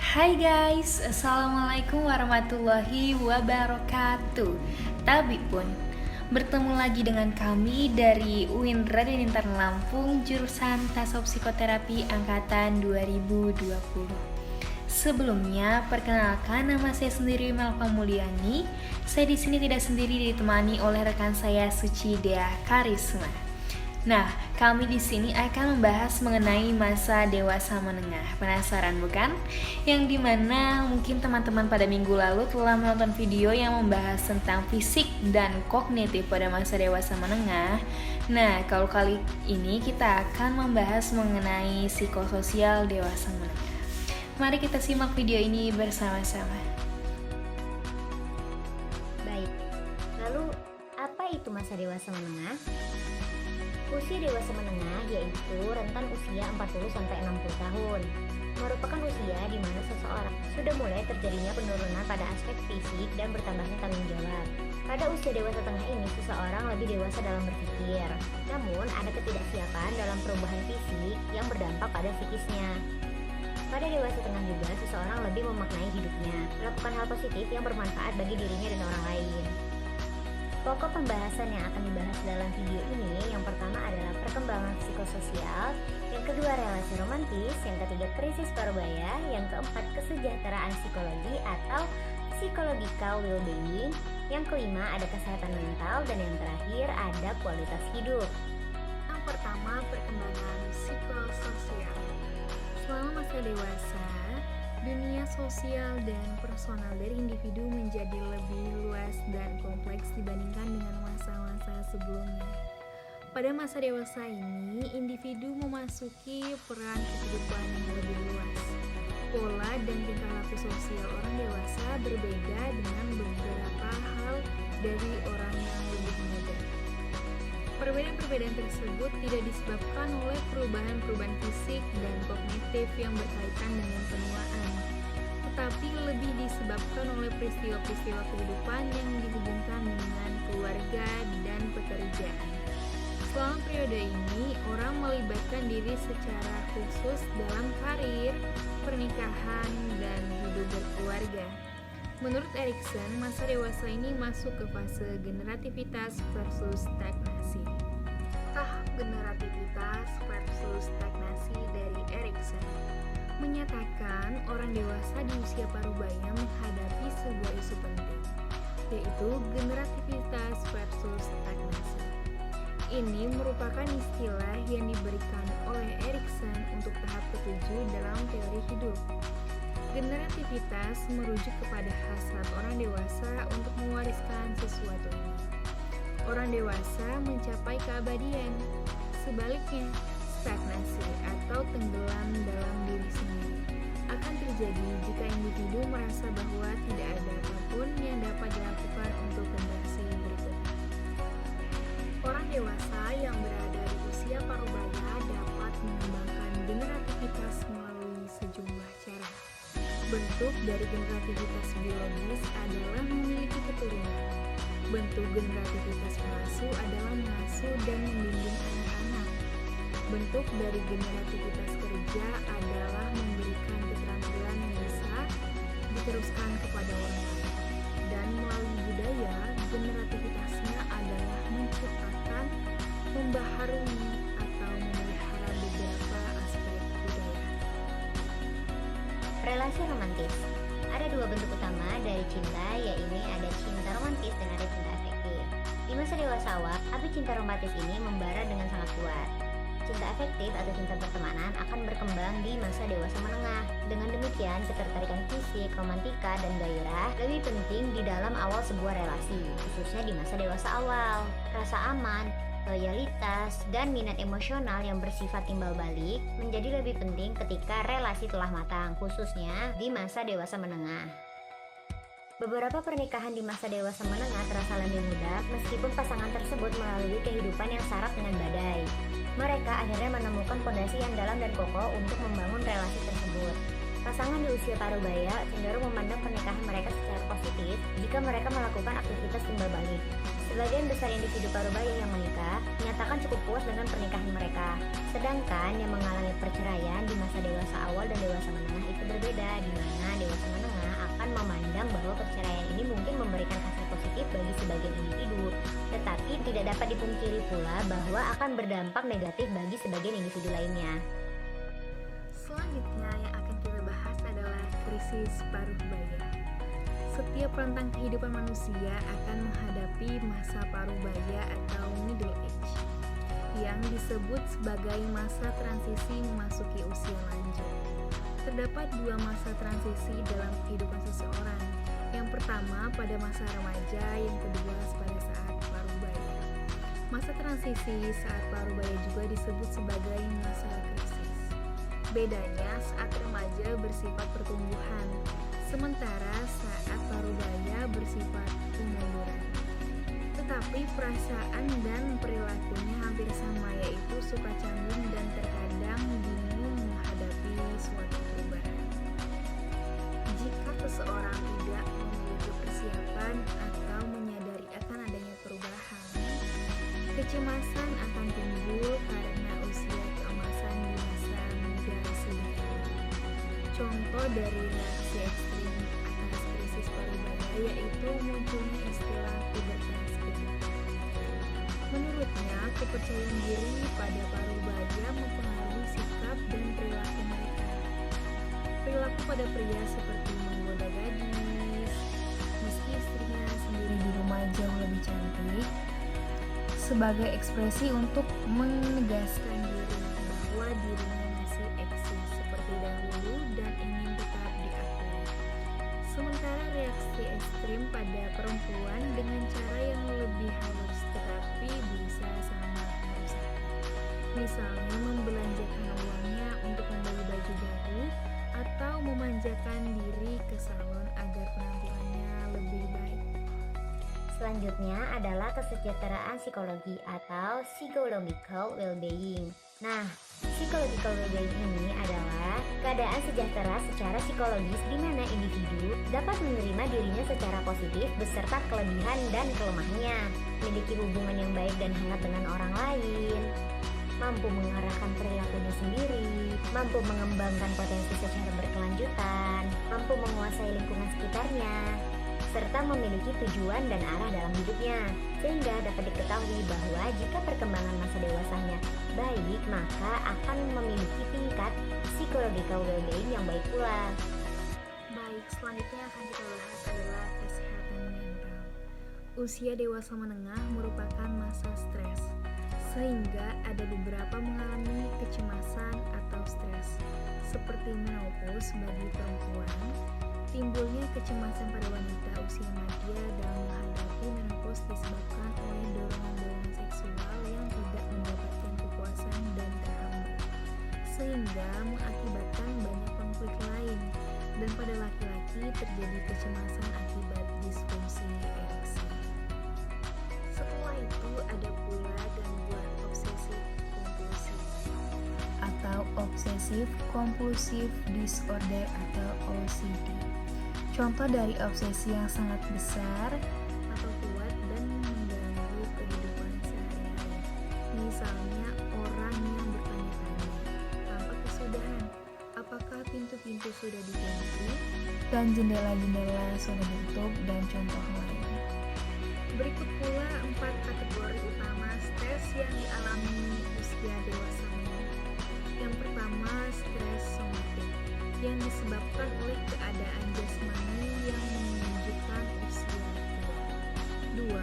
Hai guys, Assalamualaikum warahmatullahi wabarakatuh. Tabi pun bertemu lagi dengan kami dari UIN Raden Intan Lampung, jurusan Tasawuf Psikoterapi angkatan 2020. Sebelumnya, perkenalkan nama saya sendiri Melva Mulyani. Saya di sini tidak sendiri, ditemani oleh rekan saya Suci Dea Karisma. Nah, kami di sini akan membahas mengenai masa dewasa menengah. Penasaran bukan? Yang dimana mungkin teman-teman pada minggu lalu telah menonton video yang membahas tentang fisik dan kognitif pada masa dewasa menengah. Nah, kalau kali ini kita akan membahas mengenai psikososial dewasa menengah. Mari kita simak video ini bersama-sama. Baik, lalu apa itu masa dewasa menengah? Usia dewasa menengah yaitu rentan usia 40-60 tahun. Merupakan usia di mana seseorang sudah mulai terjadinya penurunan pada aspek fisik dan bertambahnya tanggung jawab. Pada usia dewasa tengah ini, seseorang lebih dewasa dalam berpikir. Namun, ada ketidaksiapan dalam perubahan fisik yang berdampak pada psikisnya. Pada dewasa tengah juga, seseorang lebih memaknai hidupnya, melakukan hal positif yang bermanfaat bagi dirinya dan orang lain. Pokok pembahasan yang akan dibahas dalam video ini yang pertama adalah perkembangan psikososial, yang kedua relasi romantis, yang ketiga krisis parubaya, yang keempat kesejahteraan psikologi atau psychological well-being, yang kelima ada kesehatan mental, dan yang terakhir ada kualitas hidup. Yang pertama, perkembangan psikososial. Selama masa dewasa, dunia sosial dan personal dari individu menjadi lebih luas dan kompleks dibandingkan dengan masa-masa sebelumnya. Pada masa dewasa ini, individu memasuki peran kehidupan yang lebih luas. Pola dan tingkah laku sosial orang dewasa berbeda dengan beberapa hal dari orang yang lebih muda. Perbedaan-perbedaan tersebut tidak disebabkan oleh perubahan-perubahan fisik dan kognitif yang berkaitan dengan penuaan, tetapi lebih disebabkan oleh peristiwa-peristiwa kehidupan yang dihubungkan dengan keluarga dan pekerjaan. Selama periode ini, orang melibatkan diri secara khusus dalam karir, pernikahan, dan hidup berkeluarga. Menurut Erikson, masa dewasa ini masuk ke fase generativitas versus stagnasi. Tahap generativitas versus stagnasi dari Erikson menyatakan orang dewasa di usia parubaya menghadapi sebuah isu penting, yaitu generativitas versus stagnasi. Ini merupakan istilah yang diberikan oleh Erikson untuk tahap ketujuh dalam teori hidup. Generativitas merujuk kepada hasrat orang dewasa untuk mewariskan sesuatu ini. Orang dewasa mencapai keabadian. Sebaliknya, stagnasi atau tenggelam dalam diri sendiri akan terjadi jika individu merasa bahwa tidak ada apapun yang dapat dilakukan untuk generasi berikutnya. Orang dewasa yang berada di usia parubaya dapat mengembangkan generativitas melalui sejumlah cara. Bentuk dari generativitas biologis adalah memiliki keturunan. Bentuk generativitas pengasuh adalah mengasuh dan membimbing anak-anak. Bentuk dari generativitas kerja adalah memberikan keterampilan yang bisa diteruskan kepada orang lain. Dan melalui budaya, generativitasnya adalah menciptakan, membaharui, atau memelihara beberapa aspek budaya. Relasi romantis. Ada dua bentuk utama dari cinta, yaitu ada cinta romantis dan ada cinta afektif. Di masa dewasa awal, api cinta romantis ini membara dengan sangat kuat. Cinta afektif atau cinta pertemanan akan berkembang di masa dewasa menengah. Dengan demikian, ketertarikan fisik, romantika, dan gairah lebih penting di dalam awal sebuah relasi, khususnya di masa dewasa awal. Rasa aman, loyalitas, dan minat emosional yang bersifat timbal balik menjadi lebih penting ketika relasi telah matang, khususnya di masa dewasa menengah. Beberapa pernikahan di masa dewasa menengah terasa lebih mudah meskipun pasangan tersebut melalui kehidupan yang syarat dengan badai. Mereka akhirnya menemukan fondasi yang dalam dan kokoh untuk membangun relasi tersebut. Pasangan di usia parubaya cenderung memandang pernikahan mereka secara positif jika mereka melakukan aktivitas timbal balik. Sebagian besar individu parubaya yang menikah menyatakan cukup puas dengan pernikahan mereka. Sedangkan yang mengalami perceraian di masa dewasa awal dan dewasa menengah itu berbeda, di mana memandang bahwa perceraian ini mungkin memberikan hasil positif bagi sebagian individu, tetapi tidak dapat dipungkiri pula bahwa akan berdampak negatif bagi sebagian individu lainnya. Selanjutnya yang akan kita bahas adalah krisis paruh baya. Setiap rentang kehidupan manusia akan menghadapi masa paruh baya atau middle age, yang disebut sebagai masa transisi memasuki usia lanjut. Terdapat dua masa transisi dalam kehidupan seseorang. Yang pertama pada masa remaja, yang kedua pada saat paruh baya. Masa transisi saat paruh baya juga disebut sebagai masa krisis. Bedanya, saat remaja bersifat pertumbuhan, sementara saat paruh baya bersifat pemunduran. Tetapi perasaan dan perilakunya hampir sama, yaitu suka canggung dan terkadang bingung menghadapi suatu perubahan. Jika seseorang tidak memiliki persiapan atau menyadari akan adanya perubahan, kecemasan akan timbul karena usia keemasan di masa muda sudah tiba. Contoh dari reaksi ekstrim atas krisis paruh baya yaitu munculnya istilah pubertas kedua. Menurutnya, kepercayaan diri pada paruh baya mempengaruhi sikap dan perilaku mereka. Perilaku pada pria seperti menggoda gadis, meski istrinya sendiri di rumah jauh lebih cantik, sebagai ekspresi untuk menegaskan diri bahwa dirinya masih eksis seperti dahulu dan ingin tetap diakui. Sementara reaksi ekstrim pada perempuan dengan cara yang lebih halus tetapi bisa sama merusak. Misalnya membelanjakan uangnya untuk membeli baju baru atau memanjakan diri ke salon agar penampilannya lebih baik. Selanjutnya adalah kesejahteraan psikologi atau psychological well-being. Nah, psychological well-being ini adalah keadaan sejahtera secara psikologis di mana individu dapat menerima dirinya secara positif beserta kelebihan dan kelemahannya, memiliki hubungan yang baik dan hangat dengan orang lain, mampu mengarahkan perilakunya sendiri, mampu mengembangkan potensi secara berkelanjutan, mampu menguasai lingkungan sekitarnya, serta memiliki tujuan dan arah dalam hidupnya. Sehingga dapat diketahui bahwa jika perkembangan masa dewasanya baik, maka akan memiliki tingkat psychological well-being yang baik pula. Baik, selanjutnya akan kita bahas adalah kesehatan mental. Usia dewasa menengah merupakan masa stres, sehingga ada beberapa mengalami kecemasan atau stres, seperti menopause bagi perempuan. Timbulnya kecemasan pada wanita usia madya dalam menghadapi menopause disebabkan oleh dorongan-dorongan seksual yang tidak mendapatkan kepuasan dan terhambat, sehingga mengakibatkan banyak konflik lain. Dan pada laki-laki terjadi kecemasan akibat disfungsi ereksi. Setelah itu ada pula gangguan obsesif kompulsif atau obsessive compulsive disorder atau OCD. Contoh dari obsesi yang sangat besar atau kuat dan mengganggu kehidupan sehari-hari. Misalnya orang yang bertanya-tanya tanpa kesudahan, apakah pintu-pintu sudah dikunci dan jendela-jendela sudah ditutup, dan contoh lain. Berikut pula 4 kategori utama stres yang dialami usia dewasa. Yang pertama, stres somatik yang disebabkan oleh keadaan jasmani yang menunjukkan usia tua. 2.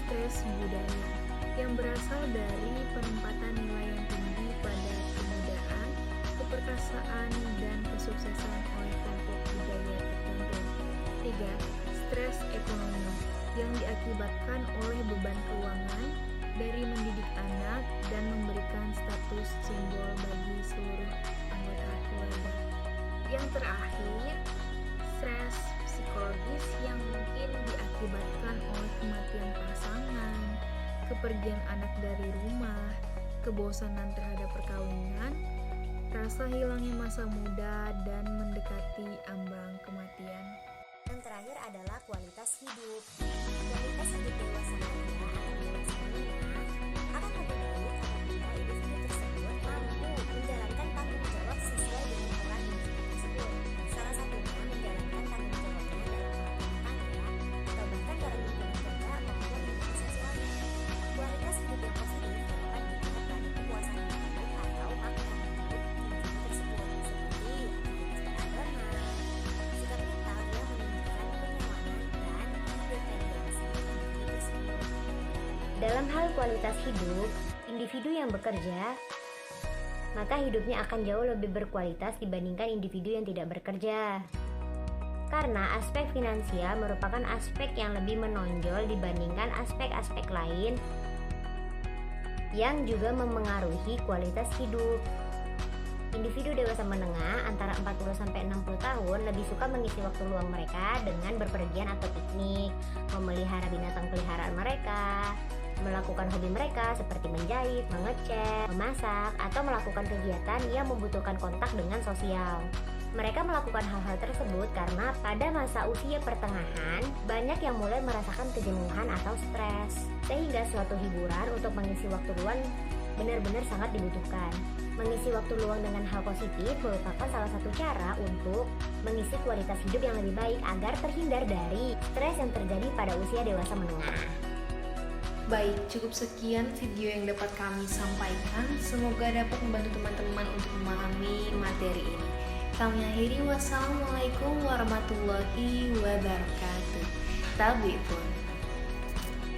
Stres budaya yang berasal dari penempatan nilai yang tinggi pada kebudayaan, keperkasaan, dan kesuksesan oleh kelompok budaya tertentu. 3. Stres ekonomi yang diakibatkan oleh beban keuangan dari mendidik anak dan memberikan status simbol bagi seluruh anggota keluarga. Yang terakhir, stres psikologis yang mungkin diakibatkan oleh kematian pasangan, kepergian anak dari rumah, kebosanan terhadap perkawinan, rasa hilangnya masa muda, dan mendekati ambang kematian. Yang terakhir adalah kualitas hidup. Kualitas hidup dewasa muda atau dewasa menengah akan lebih baik apabila individu tersebut mampu menjalankan tanggung jawab sesuai dengan peran individu tersebut. Salah satunya menjalankan tanggung jawabnya dalam Dalam hal kualitas hidup, individu yang bekerja, maka hidupnya akan jauh lebih berkualitas dibandingkan individu yang tidak bekerja. Karena aspek finansial merupakan aspek yang lebih menonjol dibandingkan aspek-aspek lain yang juga memengaruhi kualitas hidup. Individu dewasa menengah antara 40-60 tahun lebih suka mengisi waktu luang mereka dengan berpergian atau piknik, memelihara binatang peliharaan mereka, melakukan hobi mereka seperti menjahit, mengecat, memasak, atau melakukan kegiatan yang membutuhkan kontak dengan sosial. Mereka melakukan hal-hal tersebut karena pada masa usia pertengahan, banyak yang mulai merasakan kejenuhan atau stres, sehingga suatu hiburan untuk mengisi waktu luang benar-benar sangat dibutuhkan. Mengisi waktu luang dengan hal positif merupakan salah satu cara untuk mengisi kualitas hidup yang lebih baik agar terhindar dari stres yang terjadi pada usia dewasa menengah. Baik, cukup sekian video yang dapat kami sampaikan. Semoga dapat membantu teman-teman untuk memahami materi ini. Kami akhiri, wassalamualaikum warahmatullahi wabarakatuh. Tabipun.